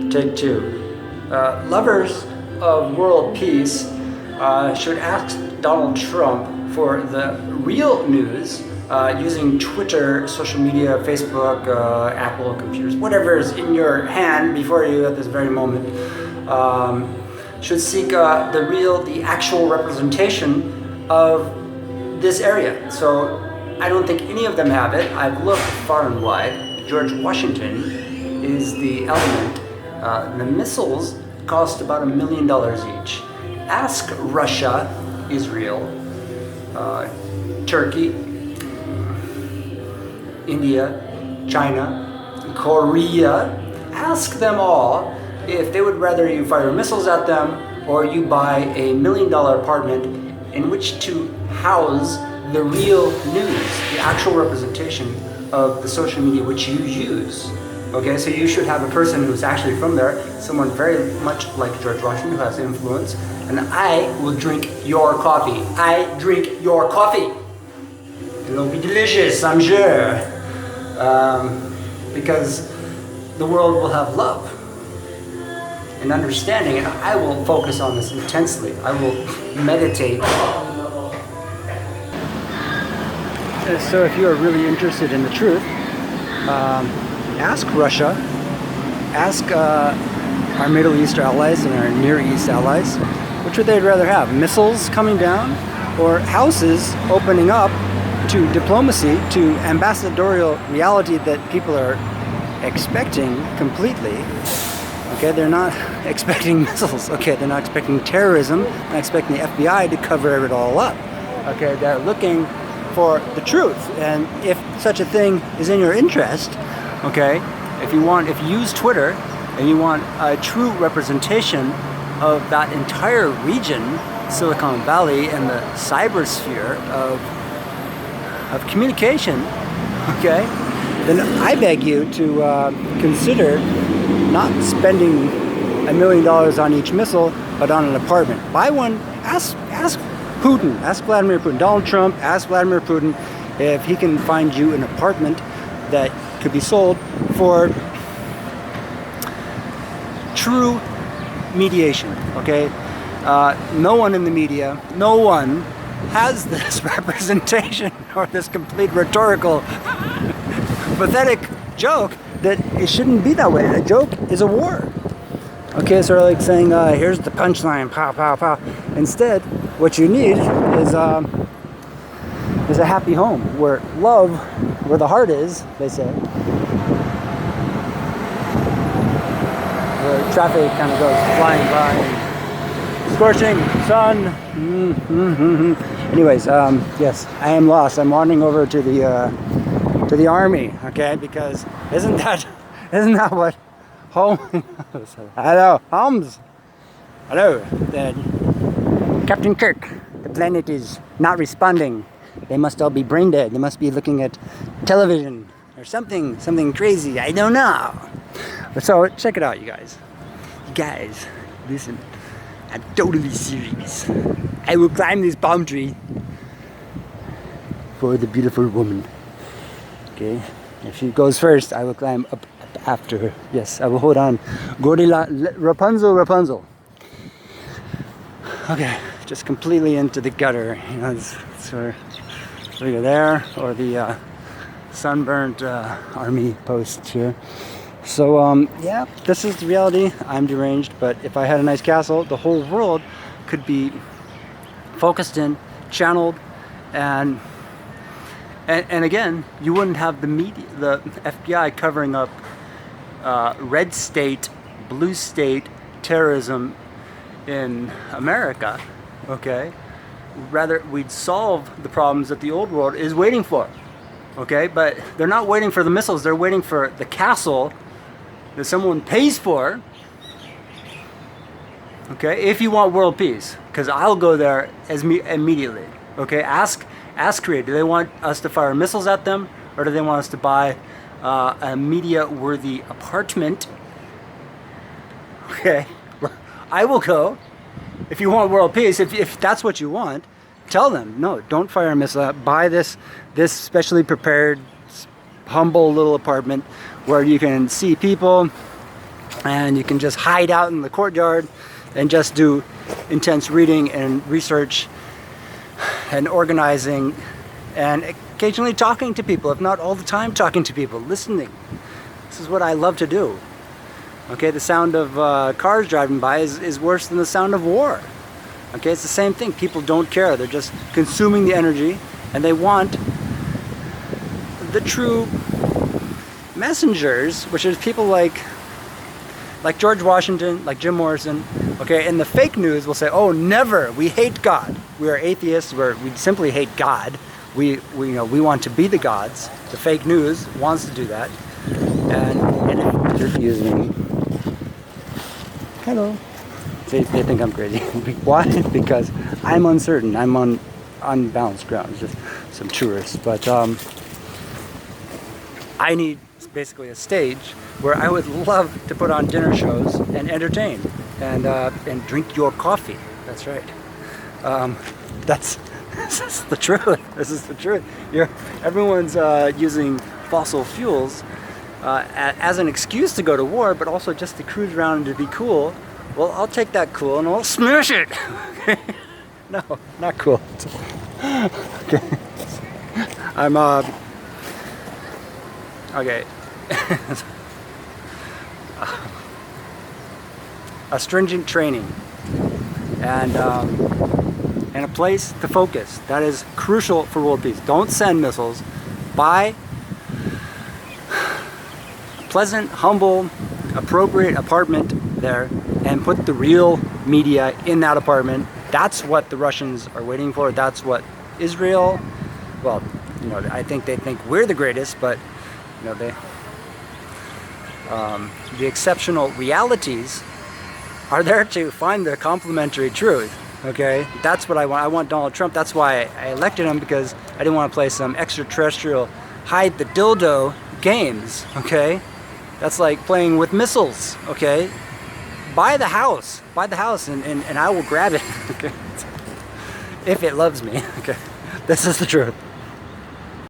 Take two. Lovers of world peace should ask Donald Trump for the real news using Twitter, social media, Facebook, Apple computers, whatever is in your hand before you at this very moment. Should seek the actual representation of this area. So I don't think any of them have it. I've looked far and wide. George Washington is the element. The missiles cost about $1 million each. Ask Russia, Israel, Turkey, India, China, Korea. Ask them all if they would rather you fire missiles at them or you buy a $1 million apartment in which to house the real news, the actual representation of the social media which you use. Okay, so you should have a person who's actually from there, someone very much like George Washington who has influence, and I will drink your coffee. I drink your coffee. It'll be delicious, I'm sure. Because the world will have love and understanding, and I will focus on this intensely. I will meditate. So if you are really interested in the truth, ask Russia, ask our Middle East allies and our Near East allies, which would they rather have? Missiles coming down or houses opening up to diplomacy, to ambassadorial reality that people are expecting completely. Okay, they're not expecting missiles. Okay, they're not expecting terrorism, not expecting the FBI to cover it all up. Okay, they're looking for the truth, and if such a thing is in your interest, okay, if you use Twitter and you want a true representation of that entire region, Silicon Valley and the cybersphere of communication, okay, then I beg you to consider not spending $1 million on each missile, but on an apartment. Buy one. Ask Putin, ask Vladimir Putin, Donald Trump, ask Vladimir Putin if he can find you an apartment that could be sold for true mediation, okay? No one in the media, no one has this representation or this complete rhetorical, pathetic joke that it shouldn't be that way. A joke is a war. Okay, so like saying, here's the punchline, pow, pow, pow. Instead, what you need is a happy home where love, where the heart is, they say. Where traffic kind of goes flying by, scorching sun. Anyways, yes, I am lost. I'm wandering over to the army, okay? Because isn't that what home? Hello, Holmes. Hello, Captain Kirk. The planet is not responding. They must all be brain dead. They must be looking at television or something crazy. I don't know. So check it out, you guys. You guys, listen. I'm totally serious. I will climb this palm tree for the beautiful woman. Okay. If she goes first, I will climb up after her. Yes, I will hold on. Rapunzel. Okay, just completely into the gutter. You know, it's either there or the sunburnt army post here. So, yeah, this is the reality. I'm deranged, but if I had a nice castle, the whole world could be focused in, channeled, and again, you wouldn't have the media, the FBI covering up red state, blue state terrorism in America, okay? Rather, we'd solve the problems that the old world is waiting for, okay? But they're not waiting for the missiles, they're waiting for the castle that someone pays for, okay? If you want world peace, because I'll go there immediately, okay? Ask Korea, do they want us to fire missiles at them, or do they want us to buy a media-worthy apartment? Okay, I will go. If you want world peace, if that's what you want, tell them, no, don't fire a missile. Buy this specially prepared, humble little apartment where you can see people and you can just hide out in the courtyard and just do intense reading and research and organizing and occasionally talking to people, if not all the time talking to people, listening. This is what I love to do. Okay, the sound of cars driving by is worse than the sound of war. Okay, it's the same thing. People don't care. They're just consuming the energy, and they want the true messengers, which is people like George Washington, like Jim Morrison. Okay, and the fake news will say, "Oh, never. We hate God. We are atheists. We simply hate God. We want to be the gods." The fake news wants to do that, and if you're using, hello. They think I'm crazy. Why? Because I'm uncertain. I'm on unbalanced ground. It's just some tourists. But I need basically a stage where I would love to put on dinner shows and entertain and drink your coffee. That's right. This is the truth. This is the truth. Everyone's using fossil fuels as an excuse to go to war, but also just to cruise around and to be cool. Well, I'll take that cool and I'll smash it. No, not cool. Okay. I'm okay. A stringent training and a place to focus. That is crucial for world peace. Don't send missiles. Buy a pleasant, humble, appropriate apartment there and put the real media in that apartment. That's what the Russians are waiting for. That's what Israel, well, I think they think we're the greatest, but the exceptional realities are there to find the complementary truth. Okay, that's what I want. I want Donald Trump. That's why I elected him, because I didn't want to play some extraterrestrial hide the dildo games. Okay, that's like playing with missiles. Okay, buy the house, and I will grab it. Okay, if it loves me. Okay, this is the truth.